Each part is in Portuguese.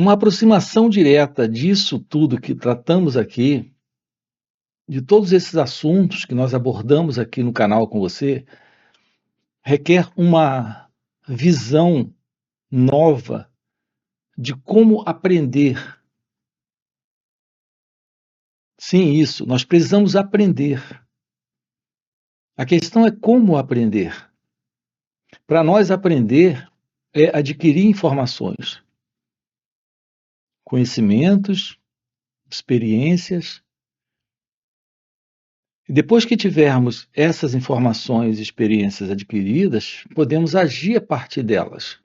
Uma aproximação direta disso tudo que tratamos aqui, de todos esses assuntos que nós abordamos aqui no canal com você, requer uma visão nova de como aprender. Sim, isso, nós precisamos aprender. A questão é como aprender. Para nós aprender é adquirir informações, conhecimentos, experiências. E depois que tivermos essas informações e experiências adquiridas, podemos agir a partir delas.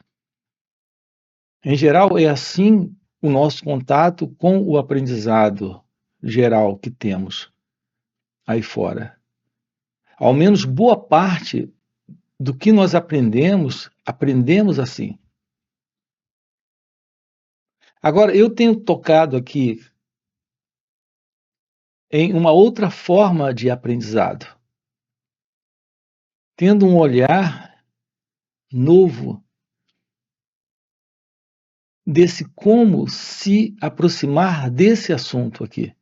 Em geral, é assim o nosso contato com o aprendizado geral que temos aí fora. Ao menos boa parte do que nós aprendemos assim. Agora, eu tenho tocado aqui em uma outra forma de aprendizado, tendo um olhar novo desse como se aproximar desse assunto aqui.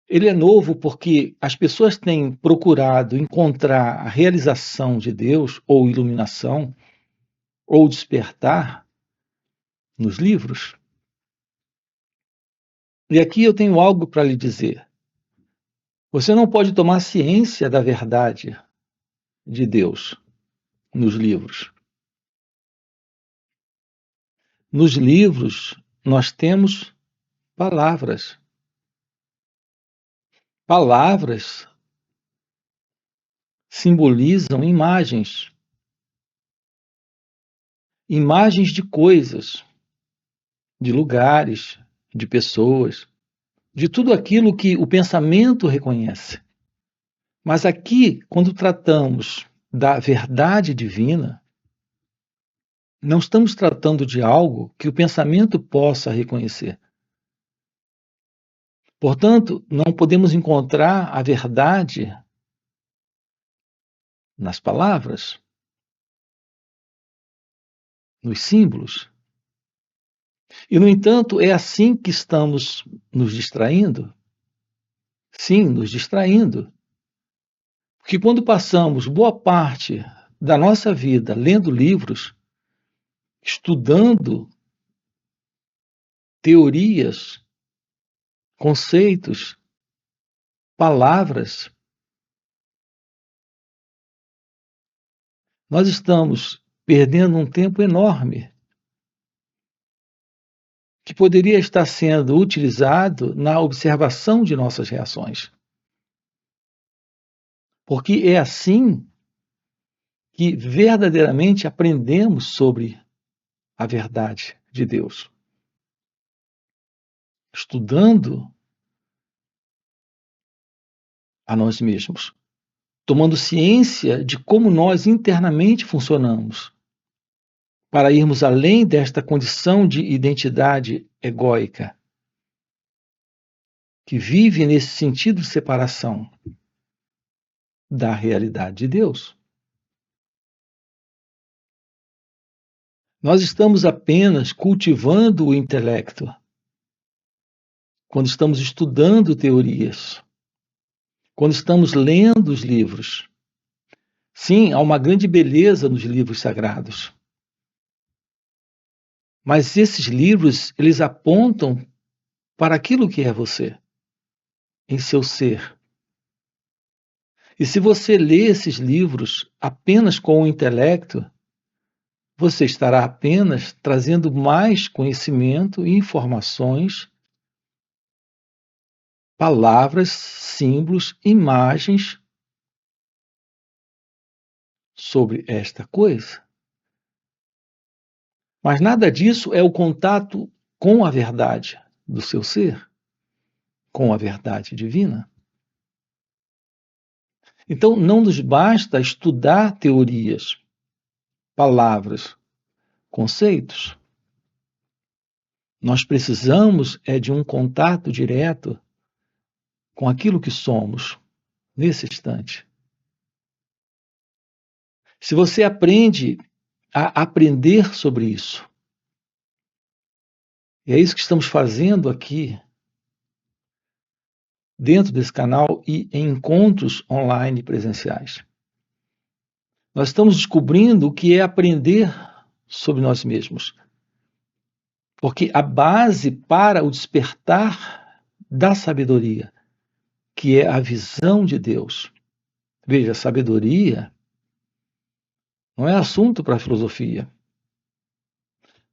Ele é novo porque as pessoas têm procurado encontrar a realização de Deus, ou iluminação, ou despertar nos livros. E aqui eu tenho algo para lhe dizer. Você não pode tomar ciência da verdade de Deus nos livros. Nos livros, nós temos palavras. Palavras simbolizam imagens. Imagens de coisas, de lugares, de pessoas, de tudo aquilo que o pensamento reconhece. Mas aqui, quando tratamos da verdade divina, não estamos tratando de algo que o pensamento possa reconhecer. Portanto, não podemos encontrar a verdade nas palavras, nos símbolos. E, no entanto, é assim que estamos nos distraindo? Sim, nos distraindo. Porque quando passamos boa parte da nossa vida lendo livros, estudando teorias, conceitos, palavras, nós estamos perdendo um tempo enorme que poderia estar sendo utilizado na observação de nossas reações. Porque é assim que verdadeiramente aprendemos sobre a verdade de Deus. Estudando a nós mesmos, tomando ciência de como nós internamente funcionamos, para irmos além desta condição de identidade egóica, que vive nesse sentido de separação da realidade de Deus. Nós estamos apenas cultivando o intelecto quando estamos estudando teorias, quando estamos lendo os livros. Sim, há uma grande beleza nos livros sagrados. Mas esses livros, eles apontam para aquilo que é você, em seu ser. E se você lê esses livros apenas com o intelecto, você estará apenas trazendo mais conhecimento e informações, palavras, símbolos, imagens sobre esta coisa. Mas nada disso é o contato com a verdade do seu ser, com a verdade divina. Então, não nos basta estudar teorias, palavras, conceitos. Nós precisamos de um contato direto com aquilo que somos nesse instante. Se você aprende a aprender sobre isso. E é isso que estamos fazendo aqui, dentro desse canal e em encontros online presenciais. Nós estamos descobrindo o que é aprender sobre nós mesmos. Porque a base para o despertar da sabedoria, que é a visão de Deus. Veja, sabedoria não é assunto para a filosofia.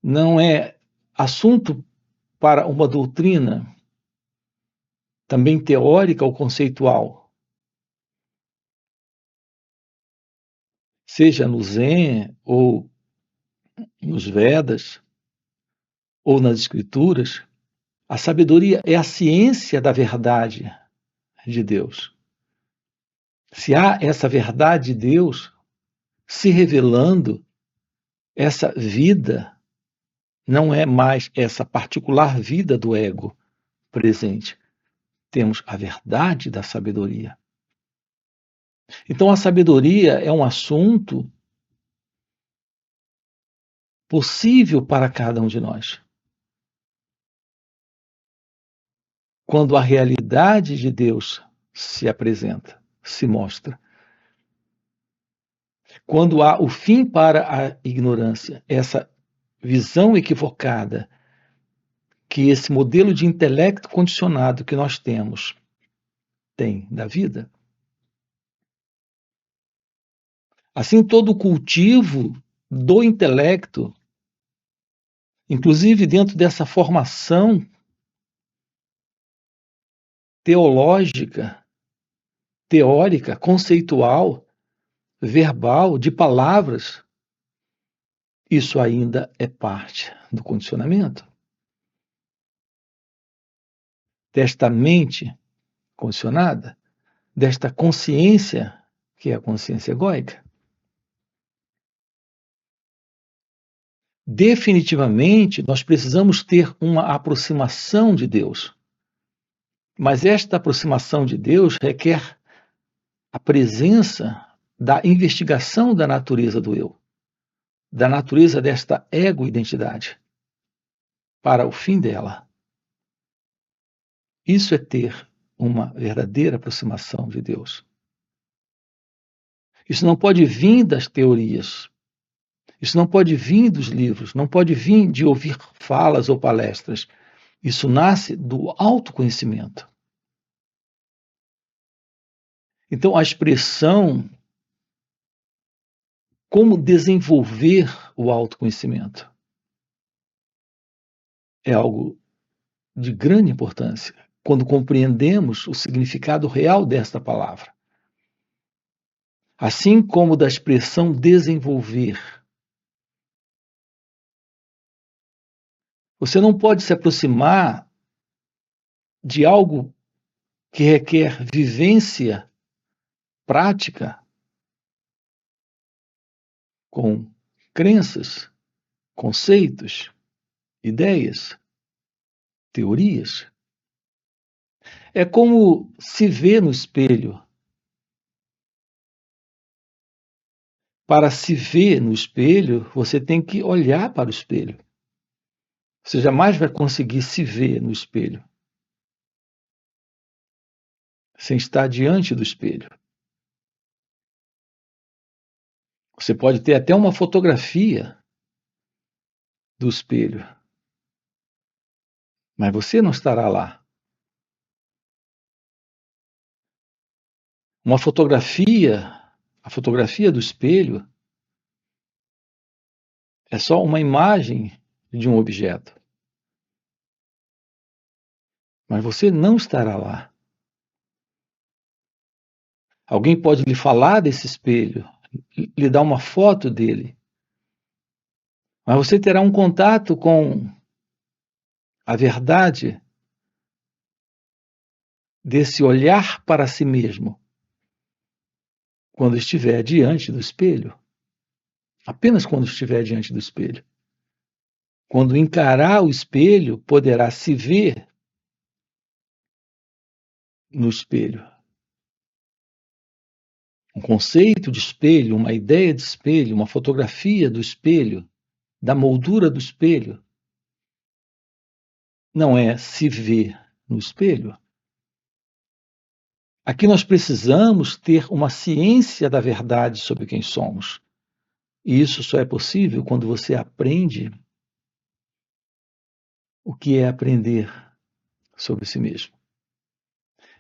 Não é assunto para uma doutrina, também teórica ou conceitual. Seja no Zen, ou nos Vedas, ou nas Escrituras, a sabedoria é a ciência da verdade de Deus. Se há essa verdade de Deus se revelando, essa vida não é mais essa particular vida do ego presente. Temos a verdade da sabedoria. Então, a sabedoria é um assunto possível para cada um de nós. Quando a realidade de Deus se apresenta, se mostra. Quando há o fim para a ignorância, essa visão equivocada que esse modelo de intelecto condicionado que nós temos tem da vida. Assim, todo o cultivo do intelecto, inclusive dentro dessa formação teológica, teórica, conceitual, verbal, de palavras, isso ainda é parte do condicionamento. Desta mente condicionada, desta consciência, que é a consciência egóica. Definitivamente, nós precisamos ter uma aproximação de Deus. Mas esta aproximação de Deus requer a presença da investigação da natureza do eu, da natureza desta ego-identidade, para o fim dela. Isso é ter uma verdadeira aproximação de Deus. Isso não pode vir das teorias, isso não pode vir dos livros, não pode vir de ouvir falas ou palestras. Isso nasce do autoconhecimento. Então, a expressão como desenvolver o autoconhecimento é algo de grande importância quando compreendemos o significado real desta palavra. Assim como da expressão desenvolver. Você não pode se aproximar de algo que requer vivência prática com crenças, conceitos, ideias, teorias. É como se vê no espelho. Para se ver no espelho, você tem que olhar para o espelho. Você jamais vai conseguir se ver no espelho sem estar diante do espelho. Você pode ter até uma fotografia do espelho, mas você não estará lá. Uma fotografia, a fotografia do espelho, é só uma imagem de um objeto. Mas você não estará lá. Alguém pode lhe falar desse espelho, lhe dar uma foto dele, mas você terá um contato com a verdade desse olhar para si mesmo quando estiver diante do espelho. Apenas quando estiver diante do espelho. Quando encarar o espelho, poderá se ver no espelho. Um conceito de espelho, uma ideia de espelho, uma fotografia do espelho, da moldura do espelho, não é se ver no espelho. Aqui nós precisamos ter uma ciência da verdade sobre quem somos. E isso só é possível quando você aprende o que é aprender sobre si mesmo.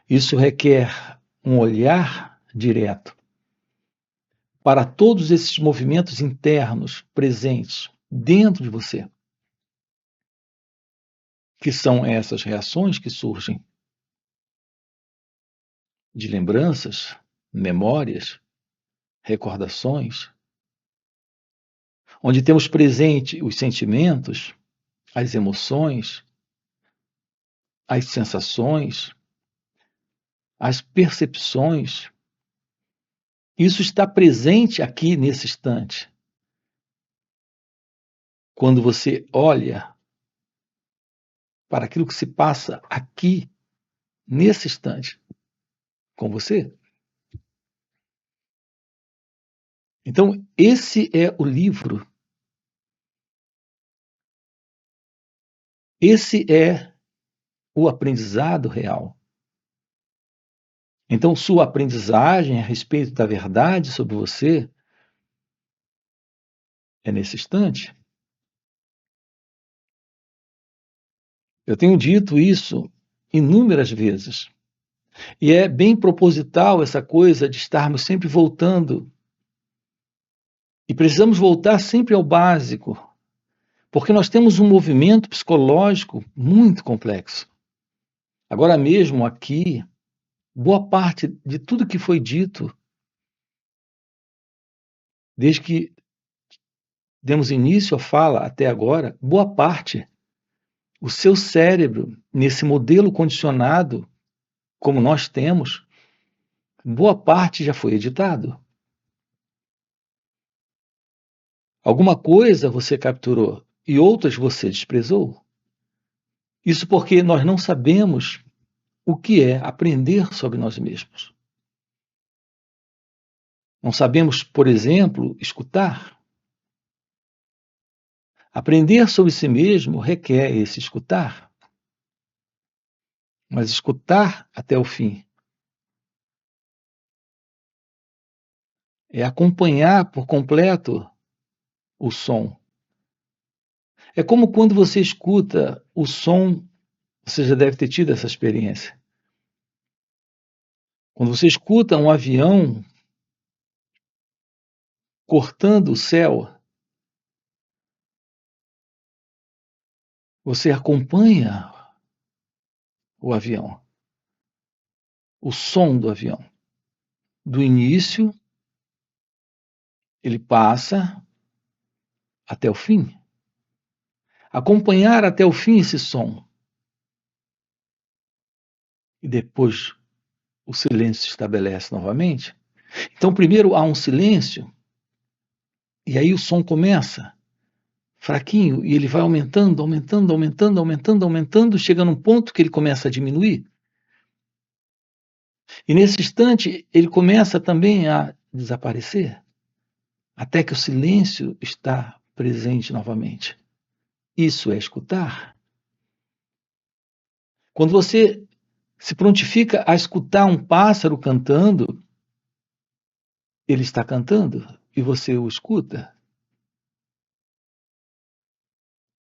Isso requer um olhar direto para todos esses movimentos internos presentes dentro de você, que são essas reações que surgem de lembranças, memórias, recordações, onde temos presente os sentimentos, as emoções, as sensações, as percepções. Isso está presente aqui nesse instante. Quando você olha para aquilo que se passa aqui, nesse instante, com você. Então, esse é o livro. Esse é o aprendizado real. Então, sua aprendizagem a respeito da verdade sobre você é nesse instante. Eu tenho dito isso inúmeras vezes. E é bem proposital essa coisa de estarmos sempre voltando. E precisamos voltar sempre ao básico, porque nós temos um movimento psicológico muito complexo. Agora mesmo aqui, boa parte de tudo que foi dito, desde que demos início à fala até agora, boa parte, o seu cérebro, nesse modelo condicionado, como nós temos, boa parte já foi editado. Alguma coisa você capturou e outras você desprezou. Isso porque nós não sabemos o que é aprender sobre nós mesmos. Não sabemos, por exemplo, escutar. Aprender sobre si mesmo requer esse escutar. Mas escutar até o fim é acompanhar por completo o som. É como quando você escuta o som, você já deve ter tido essa experiência. Quando você escuta um avião cortando o céu, você acompanha o avião, o som do avião. Do início, ele passa até o fim. Acompanhar até o fim esse som. E depois o silêncio se estabelece novamente. Então, primeiro há um silêncio, e aí o som começa fraquinho, e ele vai aumentando, aumentando, aumentando, aumentando, aumentando, chega num ponto que ele começa a diminuir. E nesse instante, ele começa também a desaparecer, até que o silêncio está presente novamente. Isso é escutar. Quando você se prontifica a escutar um pássaro cantando, ele está cantando e você o escuta.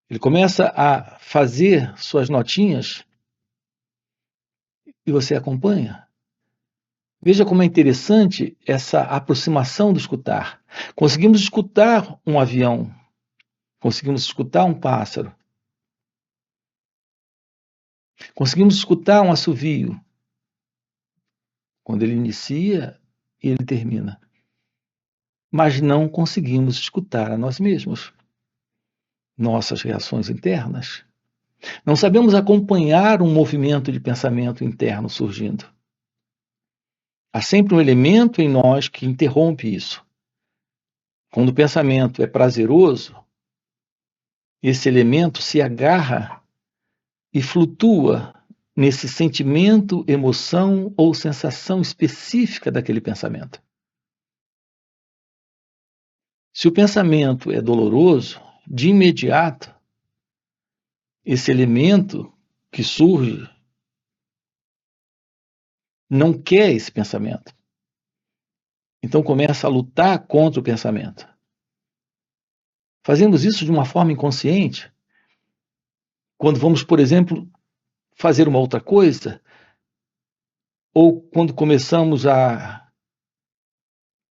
Ele começa a fazer suas notinhas e você acompanha. Veja como é interessante essa aproximação do escutar. Conseguimos escutar um avião, conseguimos escutar um pássaro, conseguimos escutar um assovio, quando ele inicia e ele termina. Mas não conseguimos escutar a nós mesmos, nossas reações internas. Não sabemos acompanhar um movimento de pensamento interno surgindo. Há sempre um elemento em nós que interrompe isso. Quando o pensamento é prazeroso, esse elemento se agarra e flutua nesse sentimento, emoção ou sensação específica daquele pensamento. Se o pensamento é doloroso, de imediato, esse elemento que surge não quer esse pensamento. Então começa a lutar contra o pensamento. Fazemos isso de uma forma inconsciente. Quando vamos, por exemplo, fazer uma outra coisa, ou quando começamos a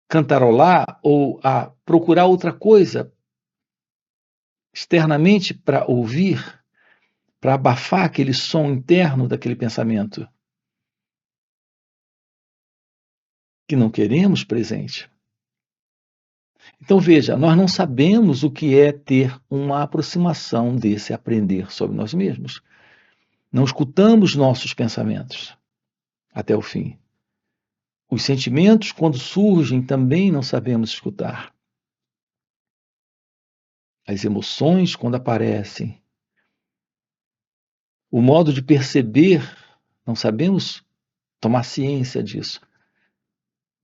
cantarolar ou a procurar outra coisa externamente para ouvir, para abafar aquele som interno daquele pensamento que não queremos presente. Então veja, nós não sabemos o que é ter uma aproximação desse aprender sobre nós mesmos. Não escutamos nossos pensamentos até o fim. Os sentimentos, quando surgem, também não sabemos escutar. As emoções, quando aparecem. O modo de perceber, não sabemos tomar ciência disso.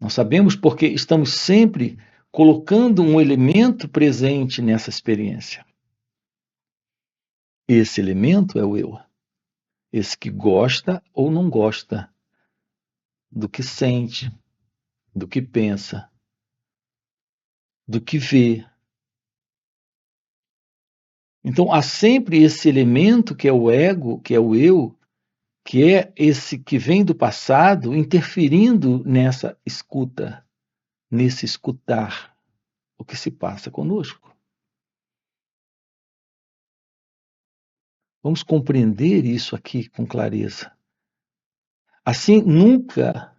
Não sabemos porque estamos sempre colocando um elemento presente nessa experiência. Esse elemento é o eu. Esse que gosta ou não gosta do que sente, do que pensa, do que vê. Então há sempre esse elemento que é o ego, que é o eu, que é esse que vem do passado interferindo nessa escuta, nesse escutar o que se passa conosco. Vamos compreender isso aqui com clareza. Assim, nunca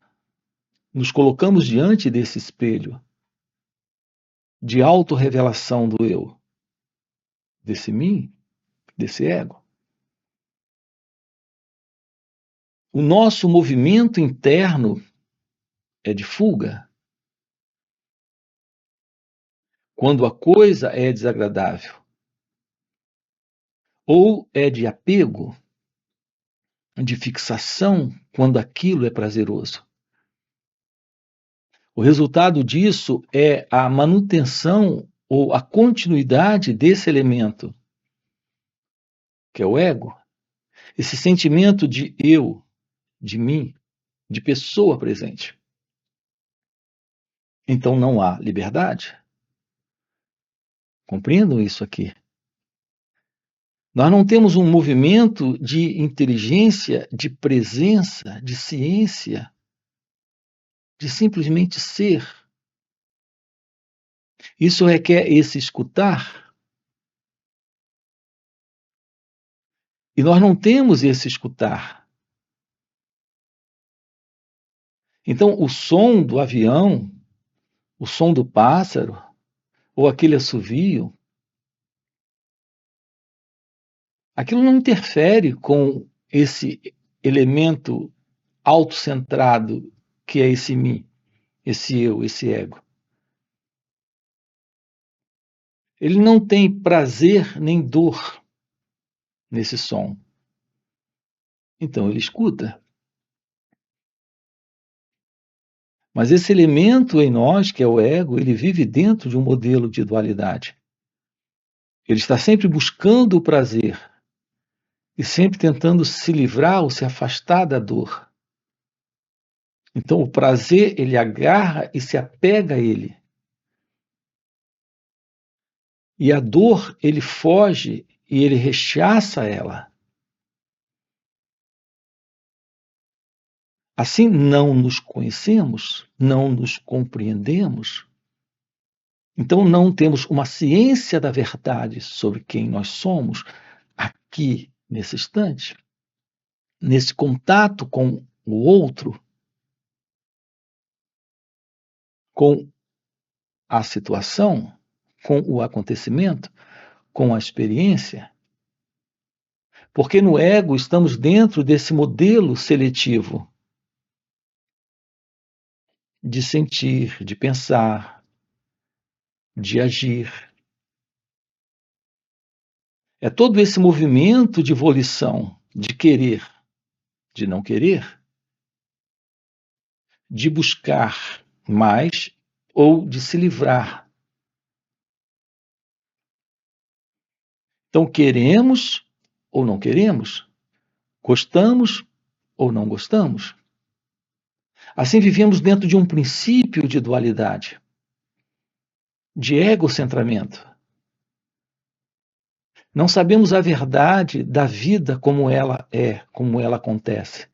nos colocamos diante desse espelho de autorrevelação do eu, desse mim, desse ego. O nosso movimento interno é de fuga. Quando a coisa é desagradável. Ou é de apego, de fixação, quando aquilo é prazeroso. O resultado disso é a manutenção ou a continuidade desse elemento, que é o ego, esse sentimento de eu, de mim, de pessoa presente. Então não há liberdade. Compreendam isso aqui. Nós não temos um movimento de inteligência, de presença, de ciência, de simplesmente ser. Isso requer esse escutar. E nós não temos esse escutar. Então, o som do avião, o som do pássaro, ou aquele assovio, aquilo não interfere com esse elemento autocentrado que é esse mim, esse eu, esse ego. Ele não tem prazer nem dor nesse som. Então ele escuta. Mas esse elemento em nós, que é o ego, ele vive dentro de um modelo de dualidade. Ele está sempre buscando o prazer e sempre tentando se livrar ou se afastar da dor. Então o prazer, ele agarra e se apega a ele. E a dor, ele foge e ele rechaça ela. Assim, não nos conhecemos, não nos compreendemos. Então, não temos uma ciência da verdade sobre quem nós somos aqui, nesse instante, nesse contato com o outro, com a situação, com o acontecimento, com a experiência. Porque no ego estamos dentro desse modelo seletivo de sentir, de pensar, de agir. É todo esse movimento de volição, de querer, de não querer, de buscar mais ou de se livrar Então, queremos ou não queremos, gostamos ou não gostamos. Assim, vivemos dentro de um princípio de dualidade, de egocentramento. Não sabemos a verdade da vida como ela é, como ela acontece.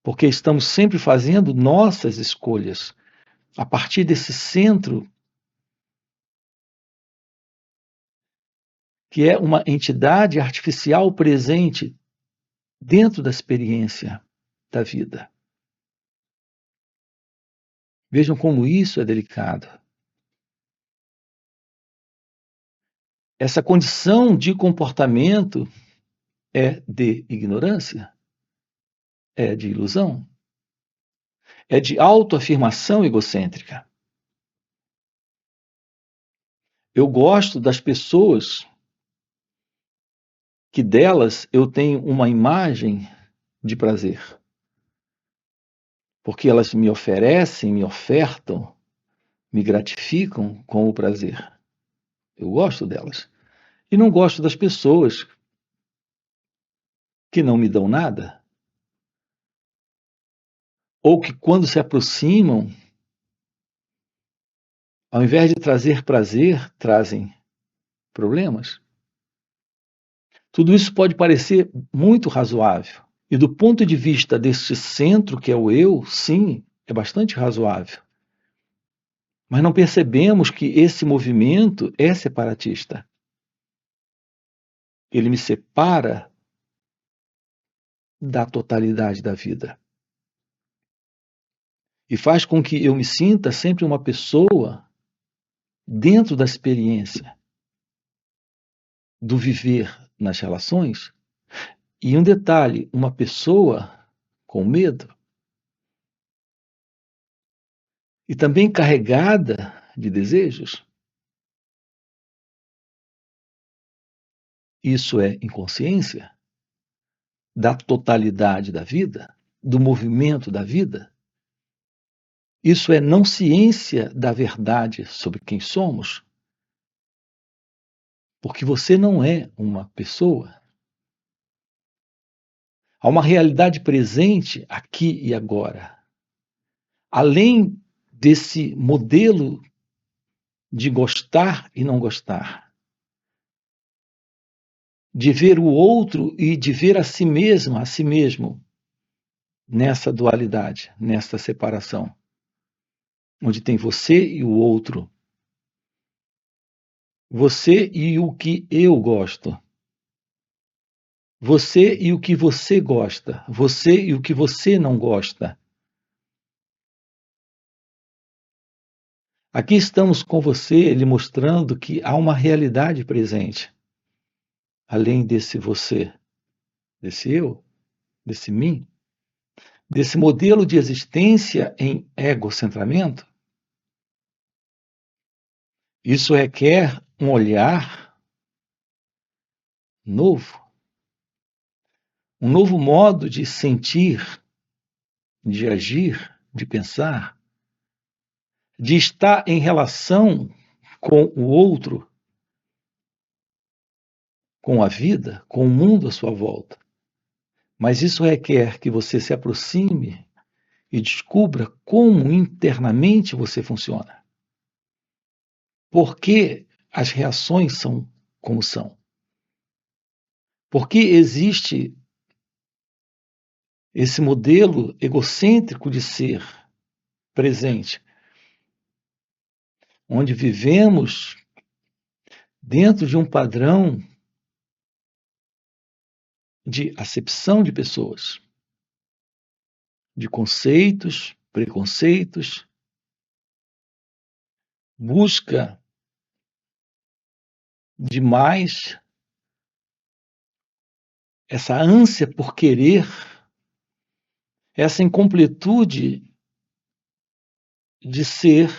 Porque estamos sempre fazendo nossas escolhas a partir desse centro que é uma entidade artificial presente dentro da experiência da vida. Vejam como isso é delicado. Essa condição de comportamento é de ignorância, é de ilusão, é de autoafirmação egocêntrica. Eu gosto das pessoas que delas eu tenho uma imagem de prazer, porque elas me oferecem, me ofertam, me gratificam com o prazer. Eu gosto delas. E não gosto das pessoas que não me dão nada, ou que, quando se aproximam, ao invés de trazer prazer, trazem problemas. Tudo isso pode parecer muito razoável. E do ponto de vista deste centro, que é o eu, sim, é bastante razoável. Mas não percebemos que esse movimento é separatista. Ele me separa da totalidade da vida. E faz com que eu me sinta sempre uma pessoa dentro da experiência do viver nas relações. E um detalhe, uma pessoa com medo e também carregada de desejos. Isso é inconsciência da totalidade da vida, do movimento da vida. Isso é não ciência da verdade sobre quem somos, porque você não é uma pessoa. Há uma realidade presente aqui e agora. Além desse modelo de gostar e não gostar, de ver o outro e de ver a si mesmo, a si mesmo, nessa dualidade, nessa separação, onde tem você e o outro, você e o que eu gosto, você e o que você gosta, você e o que você não gosta. Aqui estamos com você, lhe mostrando que há uma realidade presente, além desse você, desse eu, desse mim, desse modelo de existência em egocentramento. Isso requer um olhar novo, um novo modo de sentir, de agir, de pensar, de estar em relação com o outro, com a vida, com o mundo à sua volta. Mas isso requer que você se aproxime e descubra como internamente você funciona. Por que as reações são como são? Por que existe esse modelo egocêntrico de ser presente, onde vivemos dentro de um padrão de acepção de pessoas, de conceitos, preconceitos, busca demais, essa ânsia por querer, essa incompletude de ser,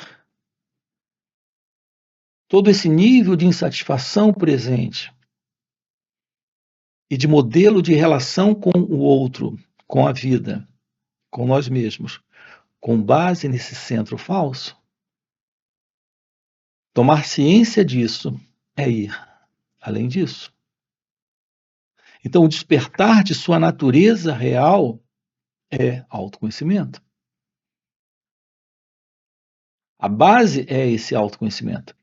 todo esse nível de insatisfação presente e de modelo de relação com o outro, com a vida, com nós mesmos, com base nesse centro falso. Tomar ciência disso é ir além disso. Então, o despertar de sua natureza real é autoconhecimento. A base é esse autoconhecimento.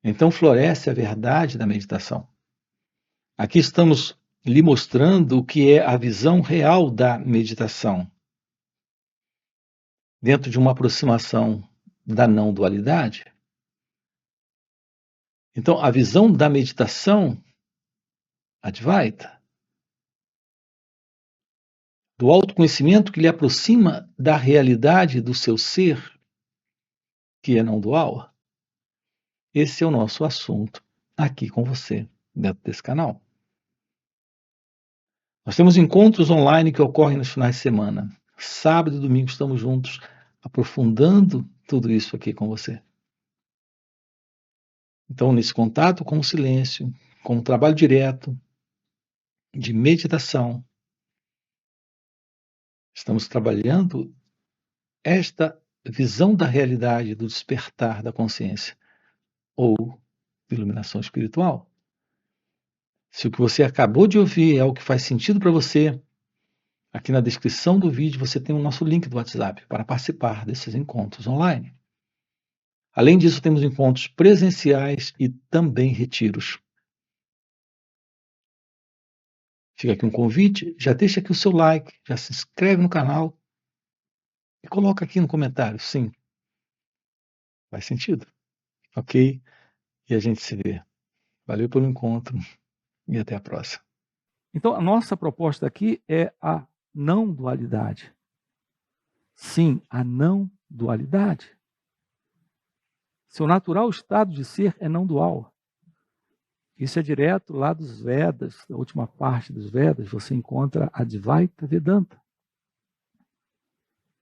Então, floresce a verdade da meditação. Aqui estamos lhe mostrando o que é a visão real da meditação, dentro de uma aproximação da não dualidade. Então, a visão da meditação, Advaita, do autoconhecimento que lhe aproxima da realidade do seu ser, que é não dual, esse é o nosso assunto aqui com você, dentro desse canal. Nós temos encontros online que ocorrem nos finais de semana. Sábado e domingo estamos juntos, aprofundando tudo isso aqui com você. Então, nesse contato com o silêncio, com o trabalho direto de meditação, estamos trabalhando esta visão da realidade do despertar da consciência ou iluminação espiritual. Se o que você acabou de ouvir é o que faz sentido para você, aqui na descrição do vídeo você tem o nosso link do WhatsApp para participar desses encontros online. Além disso, temos encontros presenciais e também retiros. Fica aqui um convite, já deixa aqui o seu like, já se inscreve no canal e coloca aqui no comentário, sim. Faz sentido? Ok? E a gente se vê. Valeu pelo encontro e até a próxima. Então, a nossa proposta aqui é a não dualidade. Sim, a não dualidade. Seu natural estado de ser é não dual. Isso é direto lá dos Vedas, da última parte dos Vedas, você encontra Advaita Vedanta.